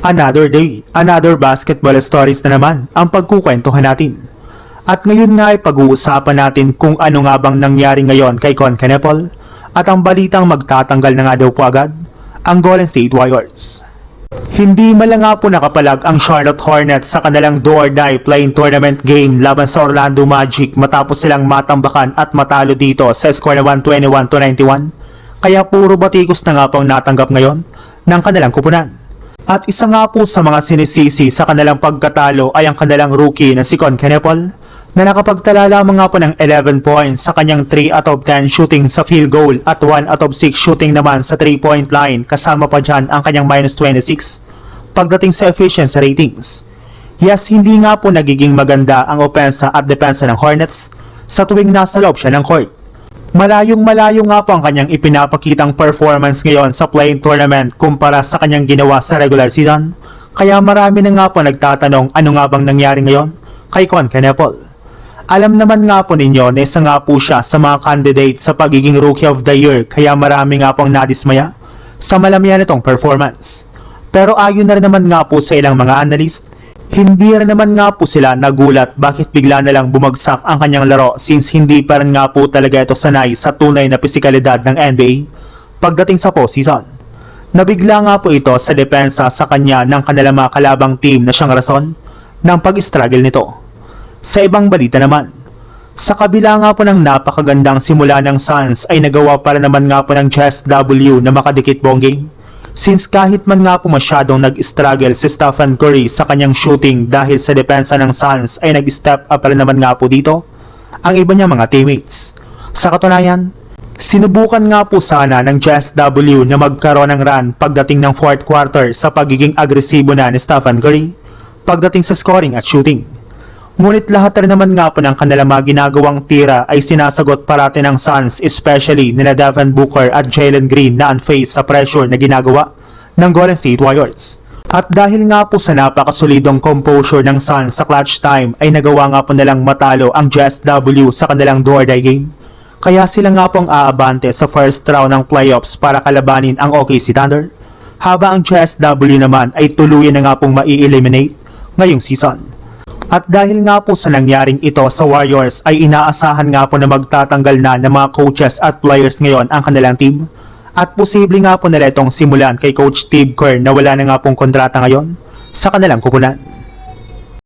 Another day, another basketball stories na naman ang pagkukwentuhan natin. At ngayon nga ay pag-uusapan natin kung ano nga bang nangyari ngayon kay CONCACAF at ang balitang magtatanggal na nga daw po agad ang Golden State Warriors. Hindi man lang nga po nakapalag ang Charlotte Hornets sa kanilang do-or-die playing tournament game laban sa Orlando Magic matapos silang matambakan at matalo dito sa score na 121-91, kaya puro batikos na nga po ang natanggap ngayon ng kanilang kupunan. At isa nga po sa mga sinisisi sa kanilang pagkatalo ay ang kanilang rookie na si CONCACAF na nakapagtala lamang nga po ng 11 points sa kanyang 3 out of 10 shooting sa field goal at 1 out of 6 shooting naman sa 3-point line, kasama pa dyan ang kanyang minus 26 pagdating sa efficiency ratings. Yes, hindi nga po nagiging maganda ang opensa at depensa ng Hornets sa tuwing nasa loob siya ng court. Malayong-malayo nga po ang kanyang ipinapakitang performance ngayon sa playing tournament kumpara sa kanyang ginawa sa regular season, kaya marami na nga po nagtatanong ano nga bang nangyari ngayon kay CONCACAF. Alam naman nga po ninyo na isa nga po siya sa mga candidate sa pagiging Rookie of the Year, kaya marami nga pong nadismaya sa malamian nitong performance. Pero ayon na rin naman nga po sa ilang mga analyst, hindi rin naman nga po sila nagulat bakit bigla na lang bumagsak ang kanyang laro, since hindi pa rin nga po talaga ito sanay sa tunay na pisikalidad ng NBA pagdating sa postseason. Nabigla nga po ito sa depensa sa kanya ng kanilang mga kalabang team na siyang rason ng pag-struggle nito. Sa ibang balita naman, sa kabila nga po ng napakagandang simula ng Suns ay nagawa para naman nga po ng Jazz W na makadikit buong game, since kahit man nga po masyadong nag-struggle si Stephen Curry sa kanyang shooting dahil sa depensa ng Suns ay nag-step up para naman nga po dito ang iba niya mga teammates. Sa katunayan, sinubukan nga po sana ng Jazz W na magkaroon ng run pagdating ng fourth quarter sa pagiging agresibo na ni Stephen Curry pagdating sa scoring at shooting. Ngunit lahat rin naman nga po ng kanilang mga ginagawang tira ay sinasagot parati ng Suns, especially nila Devin Booker at Jalen Green na unfazed sa pressure na ginagawa ng Golden State Warriors. At dahil nga po sa napakasolidong composure ng Suns sa clutch time ay nagawa nga po nilang matalo ang Jazz W sa kanilang do-or-die game. Kaya sila nga pong aabante sa first round ng playoffs para kalabanin ang OKC Thunder, habang ang Jazz W naman ay tuluyan na nga pong mai-eliminate ngayong season. At dahil nga po sa nangyaring ito sa Warriors ay inaasahan nga po na magtatanggal na ng mga coaches at players ngayon ang kanilang team, at posible nga po nila itong simulan kay Coach Steve Kerr na wala na nga pong kontrata ngayon sa kanilang kupunan.